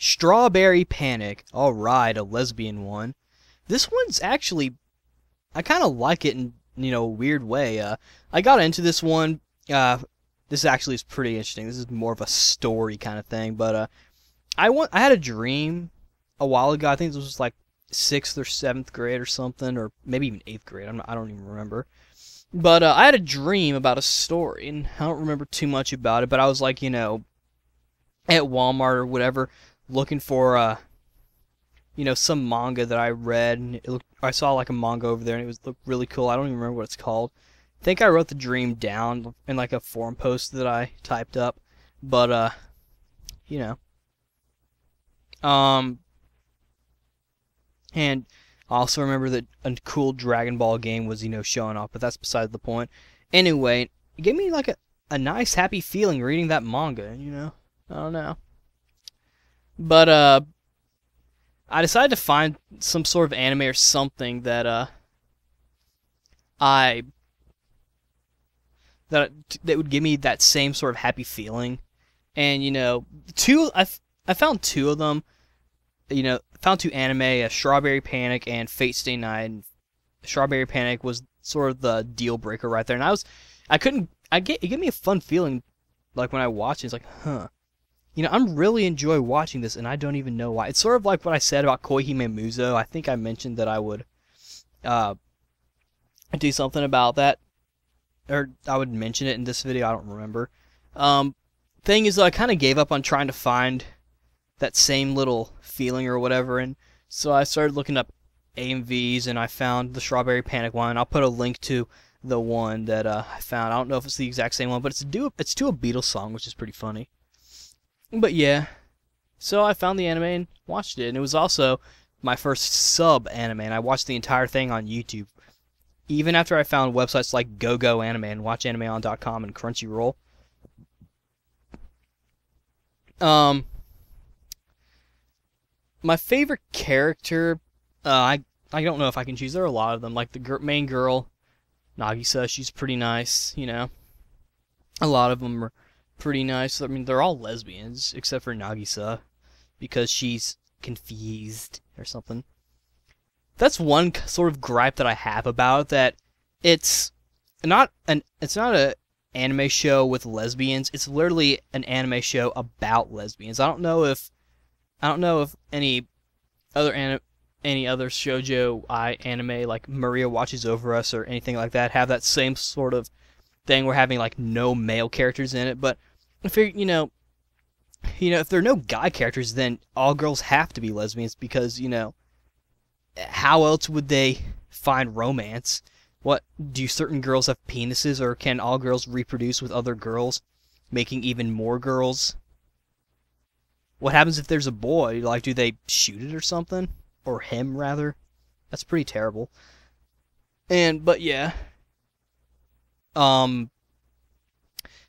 Strawberry Panic. Alright, a lesbian one. This one's actually, I kind of like it in, a weird way. I got into this one. This actually is pretty interesting. This is more of a story kind of thing. But I had a dream a while ago. I think this was like 6th or 7th grade or something, or maybe even 8th grade. I don't even remember. But I had a dream about a story, and I don't remember too much about it. But I was like, at Walmart or whatever, looking for some manga that I read, and I saw like a manga over there, and it looked really cool. I don't even remember what it's called. I think I wrote the dream down in like a forum post that I typed up, but and I also remember that a cool Dragon Ball game was showing off, but that's beside the point. Anyway, it gave me like a nice happy feeling reading that manga. I don't know, but I decided to find some sort of anime or something that that would give me that same sort of happy feeling. And I found two of them. Found two anime, Strawberry Panic and Fate Stay Night. And Strawberry Panic was sort of the deal breaker right there. And it gave me a fun feeling, like when I watched it. It's like, huh. I'm really enjoy watching this, and I don't even know why. It's sort of like what I said about Koihime Muzo. I think I mentioned that I would do something about that, or I would mention it in this video. I don't remember. Thing is, though, I kind of gave up on trying to find that same little feeling or whatever, and so I started looking up AMVs, and I found the Strawberry Panic one. I'll put a link to the one that I found. I don't know if it's the exact same one, but it's to a Beatles song, which is pretty funny. But yeah, so I found the anime and watched it, and it was also my first sub anime, and I watched the entire thing on YouTube. Even after I found websites like GoGo Anime and WatchAnimeOn.com and Crunchyroll. My favorite character, I don't know if I can choose. There are a lot of them. Like the main girl, Nagisa, she's pretty nice, A lot of them are pretty nice. I mean, they're all lesbians, except for Nagisa, because she's confused or something. That's one sort of gripe that I have about it, that it's not an anime show with lesbians. It's literally an anime show about lesbians. I don't know if any other shoujo anime like Maria Watches Over Us or anything like that have that same sort of thing. We're having like no male characters in it, but I figure, if there are no guy characters, then all girls have to be lesbians because, how else would they find romance? What, do certain girls have penises, or can all girls reproduce with other girls, making even more girls? What happens if there's a boy? Like, do they shoot it or something? Or him, rather? That's pretty terrible. But yeah.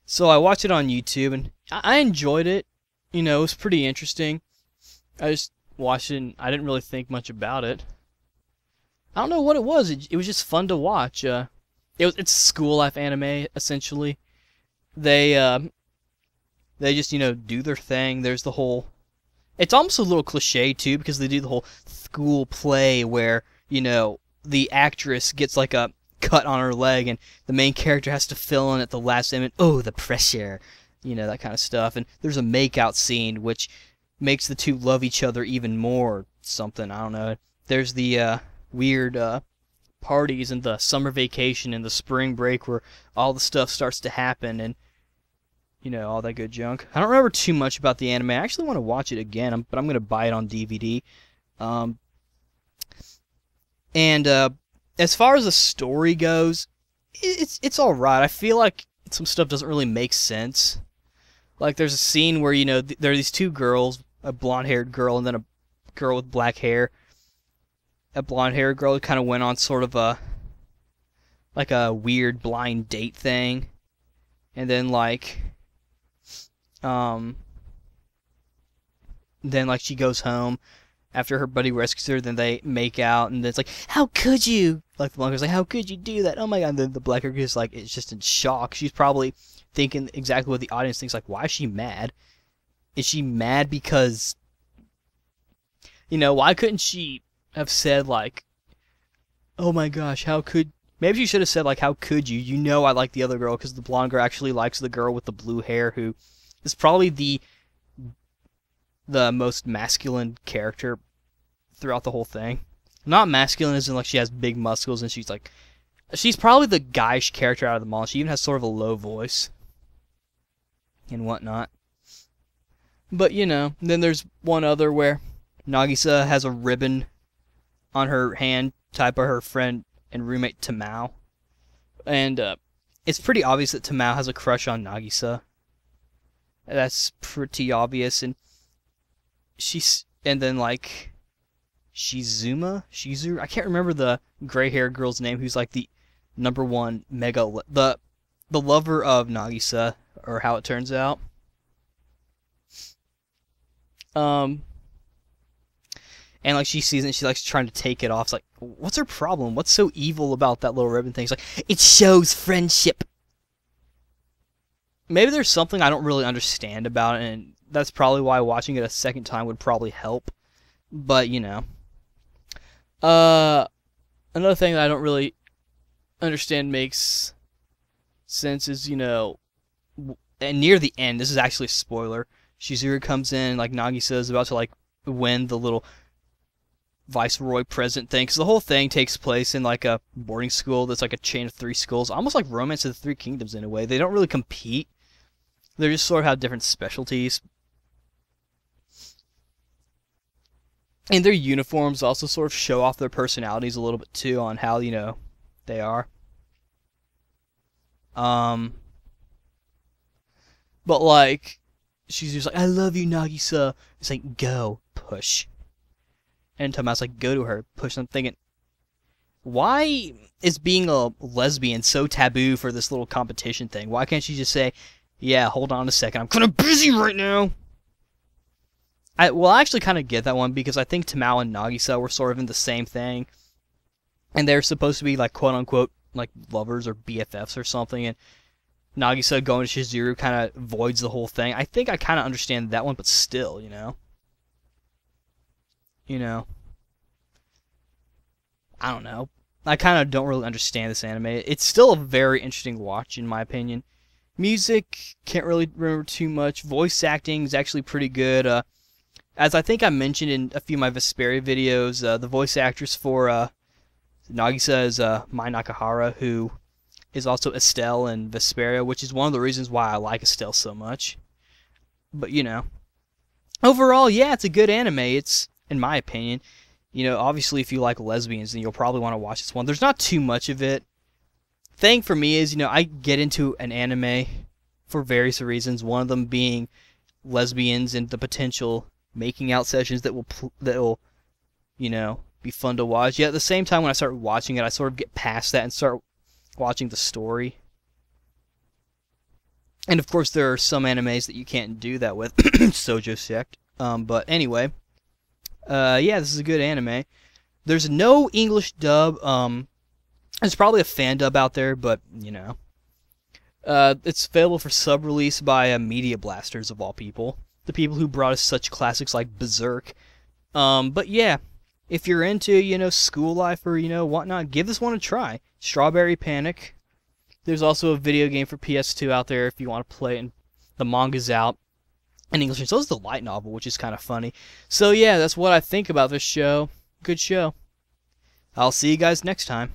So I watched it on YouTube, and I enjoyed it. It was pretty interesting. I just watched it, and I didn't really think much about it. I don't know what it was. It was just fun to watch. It's school life anime, essentially. They just, do their thing. There's the whole... It's almost a little cliche, too, because they do the whole school play where, the actress gets like a cut on her leg, and the main character has to fill in at the last minute. Oh, the pressure. That kind of stuff. And there's a makeout scene, which makes the two love each other even more. Something, I don't know. There's the weird parties and the summer vacation and the spring break where all the stuff starts to happen, and all that good junk. I don't remember too much about the anime. I actually want to watch it again, but I'm going to buy it on DVD. As far as the story goes, it's alright. I feel like some stuff doesn't really make sense. Like, there's a scene where, there are these two girls, a blonde-haired girl and then a girl with black hair. A blonde-haired girl kind of went on sort of a weird blind date thing. And then, she goes home after her buddy rescues her, then they make out, and then it's like, how could you? Like, the blonde girl's like, how could you do that? Oh my god. And then the black girl is like, it's just in shock. She's probably thinking exactly what the audience thinks, like, why is she mad? Is she mad because Why couldn't she have said, like, oh my gosh, how could... Maybe she should have said, like, how could you? I like the other girl, because the blonde girl actually likes the girl with the blue hair, who is probably the most masculine character throughout the whole thing. Not masculine as in, like, she has big muscles, and she's probably the guyish character out of them all. She even has sort of a low voice and whatnot. But, then there's one other where Nagisa has a ribbon on her hand, type of her friend and roommate Tamao. And it's pretty obvious that Tamao has a crush on Nagisa. That's pretty obvious. And then, like, Shizuru? I can't remember the gray-haired girl's name who's, like, the #1 the lover of Nagisa, or how it turns out. And, like, she sees it and she, like, trying to take it off. It's like, what's her problem? What's so evil about that little ribbon thing? It's like, it shows friendship. Maybe there's something I don't really understand about it, and that's probably why watching it a second time would probably help. But, another thing that I don't really understand makes sense is, and near the end, this is actually a spoiler, Shizuru comes in, like, Nagisa is about to, like, win the little viceroy present thing, because the whole thing takes place in, like, a boarding school that's like a chain of 3 schools, almost like Romance of the Three Kingdoms in a way. They don't really compete. They just sort of have different specialties. And their uniforms also sort of show off their personalities a little bit too, on how, they are. But, like, she's just like, I love you, Nagisa. It's like, go, push. And Tamao's like, go to her, push. I'm thinking, why is being a lesbian so taboo for this little competition thing? Why can't she just say, yeah, hold on a second, I'm kind of busy right now? I actually kind of get that one, because I think Tamao and Nagisa were sort of in the same thing. And they're supposed to be, like, quote-unquote, like, lovers or BFFs or something. And Nagisa going to Shizuru kind of voids the whole thing. I think I kind of understand that one, but still, I don't know. I kind of don't really understand this anime. It's still a very interesting watch, in my opinion. Music, can't really remember too much. Voice acting is actually pretty good. As I think I mentioned in a few of my Vesperia videos, the voice actress for Nagisa is Mai Nakahara, who is also Estelle in Vesperia, which is one of the reasons why I like Estelle so much. But, overall, yeah, it's a good anime. It's, in my opinion, obviously if you like Lesbians, then you'll probably want to watch this one. There's not too much of it. Thing for me is, I get into an anime for various reasons, one of them being Lesbians and the potential making out sessions that will be fun to watch. Yet at the same time, when I start watching it, I sort of get past that and start watching the story. And of course, there are some animes that you can't do that with. Shoujo sect. But anyway, yeah, this is a good anime. There's no English dub. There's probably a fan dub out there, but it's available for sub-release by Media Blasters of all people, the people who brought us such classics like Berserk. But yeah, if you're into school life or whatnot, give this one a try. Strawberry Panic. There's also a video game for PS2 out there if you want to play it, and the manga's out in English, and so is the light novel, which is kind of funny. So yeah, that's what I think about this show. Good show. I'll see you guys next time.